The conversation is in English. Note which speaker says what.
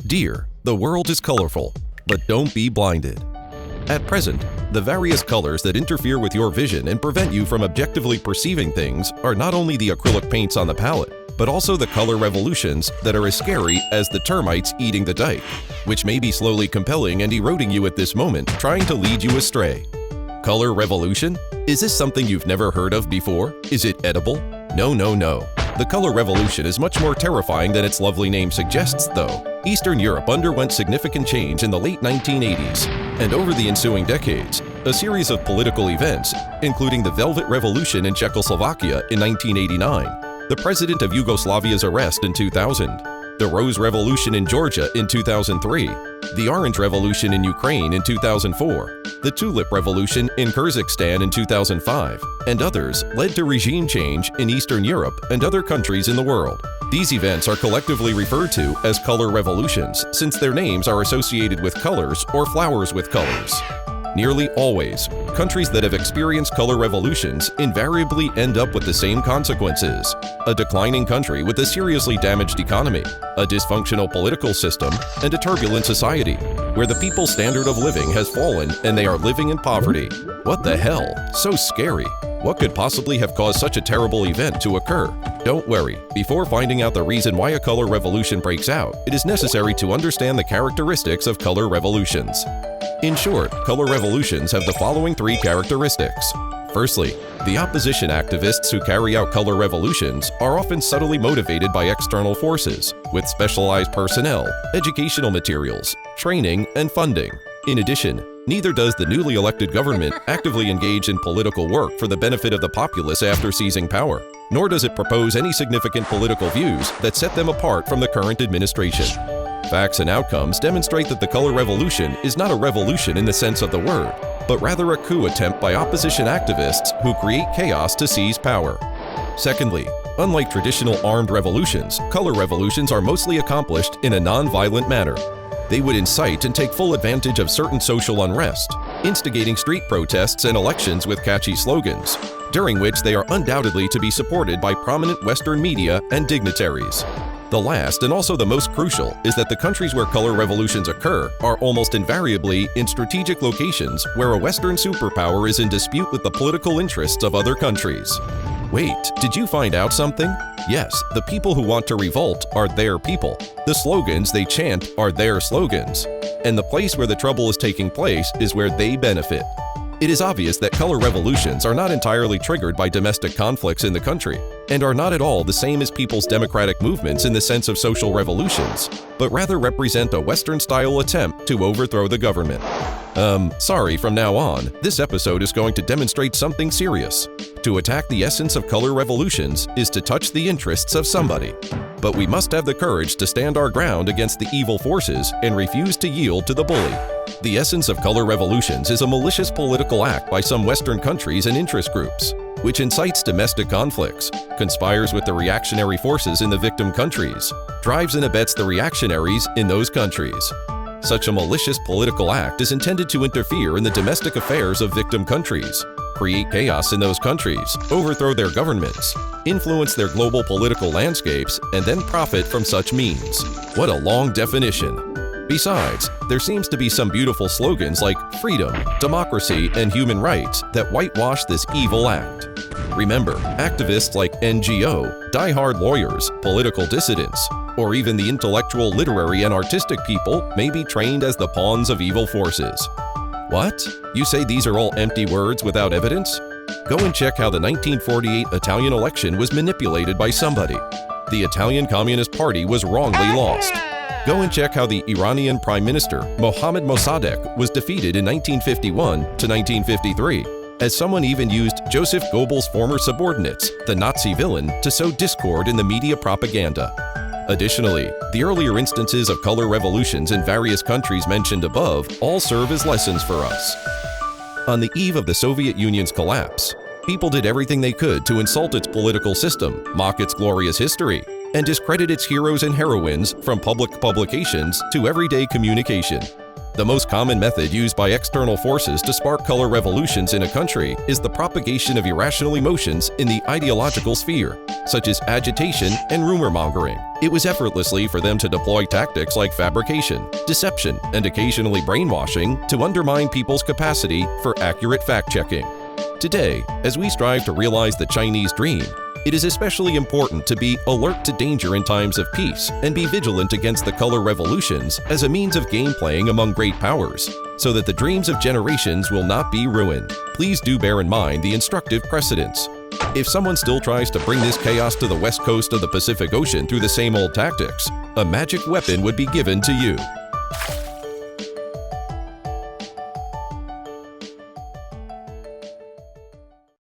Speaker 1: Dear, the world is colorful, but don't be blinded. At present, the various colors that interfere with your vision and prevent you from objectively perceiving things are not only the acrylic paints on the palette, but also the color revolutions that are as scary as the termites eating the dike, which may be slowly compelling and eroding you at this moment, trying to lead you astray. Color revolution? Is this something you've never heard of before? Is it edible? No, no, no. The color revolution is much more terrifying than its lovely name suggests, though. Eastern Europe underwent significant change in the late 1980s, and over the ensuing decades, a series of political events, including the Velvet Revolution in Czechoslovakia in 1989, the president of Yugoslavia's arrest in 2000, the Rose Revolution in Georgia in 2003, the Orange Revolution in Ukraine in 2004, the Tulip Revolution in Kyrgyzstan in 2005, and others led to regime change in Eastern Europe and other countries in the world. These events are collectively referred to as color revolutions since their names are associated with colors or flowers with colors. Nearly always, countries that have experienced color revolutions invariably end up with the same consequences: a declining country with a seriously damaged economy, a dysfunctional political system, and a turbulent society, where the people's standard of living has fallen and they are living in poverty. What the hell? So scary. What could possibly have caused such a terrible event to occur? Don't worry. Before finding out the reason why a color revolution breaks out, it is necessary to understand the characteristics of color revolutions. In short, color revolutions have the following three characteristics. Firstly, the opposition activists who carry out color revolutions are often subtly motivated by external forces, with specialized personnel, educational materials, training, and funding. In addition, neither does the newly elected government actively engage in political work for the benefit of the populace after seizing power, nor does it propose any significant political views that set them apart from the current administration. Facts and outcomes demonstrate that the color revolution is not a revolution in the sense of the word, but rather a coup attempt by opposition activists who create chaos to seize power. Secondly, unlike traditional armed revolutions, color revolutions are mostly accomplished in a non-violent manner. They would incite and take full advantage of certain social unrest, instigating street protests and elections with catchy slogans, during which they are undoubtedly to be supported by prominent Western media and dignitaries. The last, and also the most crucial, is that the countries where color revolutions occur are almost invariably in strategic locations where a Western superpower is in dispute with the political interests of other countries. Wait, did you find out something? Yes, the people who want to revolt are their people. The slogans they chant are their slogans. And the place where the trouble is taking place is where they benefit. It is obvious that color revolutions are not entirely triggered by domestic conflicts in the country, and are not at all the same as people's democratic movements in the sense of social revolutions, but rather represent a Western-style attempt to overthrow the government. Sorry, from now on, this episode is going to demonstrate something serious. To attack the essence of color revolutions is to touch the interests of somebody. But we must have the courage to stand our ground against the evil forces and refuse to yield to the bully. The essence of color revolutions is a malicious political act by some Western countries and interest groups, which incites domestic conflicts, conspires with the reactionary forces in the victim countries, drives and abets the reactionaries in those countries. Such a malicious political act is intended to interfere in the domestic affairs of victim countries, create chaos in those countries, overthrow their governments, influence their global political landscapes, and then profit from such means. What a long definition! Besides, there seems to be some beautiful slogans like freedom, democracy, and human rights that whitewash this evil act. Remember, activists like NGO, die-hard lawyers, political dissidents, or even the intellectual, literary, and artistic people may be trained as the pawns of evil forces. What? You say these are all empty words without evidence? Go and check how the 1948 Italian election was manipulated by somebody. The Italian Communist Party was wrongly lost. Go and check how the Iranian Prime Minister Mohammad Mossadegh was defeated in 1951 to 1953, as someone even used Joseph Goebbels' former subordinates, the Nazi villain, to sow discord in the media propaganda. Additionally, the earlier instances of color revolutions in various countries mentioned above all serve as lessons for us. On the eve of the Soviet Union's collapse, people did everything they could to insult its political system, mock its glorious history, and discredit its heroes and heroines from public publications to everyday communication. The most common method used by external forces to spark color revolutions in a country is the propagation of irrational emotions in the ideological sphere. such as agitation and rumor-mongering. It was effortlessly for them to deploy tactics like fabrication, deception, and occasionally brainwashing to undermine people's capacity for accurate fact-checking. Today, as we strive to realize the Chinese dream, it is especially important to be alert to danger in times of peace and be vigilant against the color revolutions as a means of game playing among great powers, so that the dreams of generations will not be ruined. Please do bear in mind the instructive precedents. If someone still tries to bring this chaos to the west coast of the Pacific Ocean through the same old tactics, a magic weapon would be given to you.